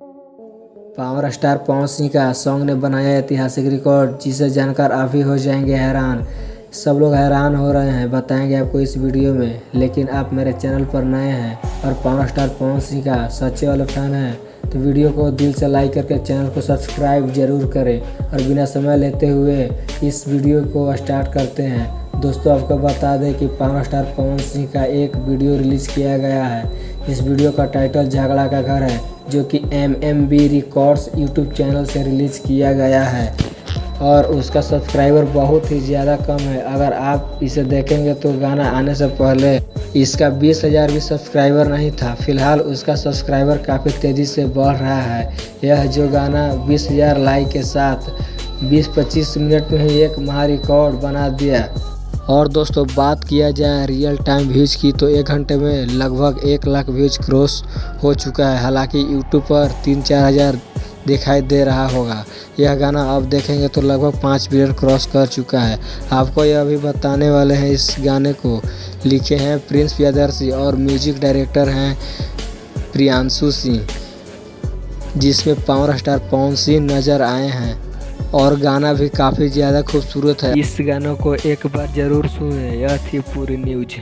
Power star Pawan Singh का song ने बनाया ऐतिहासिक रिकॉर्ड, जिसे जानकर आप भी हो जाएंगे हैरान। सब लोग हैरान हो रहे हैं, बताएंगे आपको इस वीडियो में। लेकिन आप मेरे चैनल पर नए हैं और पावर स्टार पवन सिंह का सच्चे वाले फैन हैं तो वीडियो को दिल से लाइक करके चैनल को सब्सक्राइब जरूर करें। और बिना समय लेते हुए इस वीडियो को स्टार्ट करते हैं। दोस्तों, आपको बता दें कि पावर स्टार पवन सिंह का एक वीडियो रिलीज किया गया है। इस वीडियो का टाइटल झगड़ा का घर है, जो कि MMB रिकॉर्ड्स यूट्यूब चैनल से रिलीज किया गया है और उसका सब्सक्राइबर बहुत ही ज़्यादा कम है। अगर आप इसे देखेंगे तो गाना आने से पहले इसका 20,000 भी सब्सक्राइबर नहीं था। फिलहाल उसका सब्सक्राइबर काफ़ी तेज़ी से बढ़ रहा है। यह जो गाना 20,000 लाइक के साथ 20-25 मिनट में ही एक महा रिकॉर्ड बना दिया। और दोस्तों, बात किया जाए रियल टाइम व्यूज़ की तो 1 घंटे में लगभग 1 लाख व्यूज़ क्रॉस हो चुका है। हालांकि यूट्यूब पर 3-4 हज़ार दिखाई दे रहा होगा। यह गाना अब देखेंगे तो लगभग 5 मिलियन क्रॉस कर चुका है। आपको यह भी बताने वाले हैं, इस गाने को लिखे हैं प्रिंस प्रियदर्शी और म्यूजिक डायरेक्टर हैं प्रियांशु सिंह, जिसमें पावर स्टार पवन सिंह नज़र आए हैं। और गाना भी काफ़ी ज़्यादा खूबसूरत है। इस गानों को एक बार ज़रूर सुनें। यह थी पूरी न्यूज़।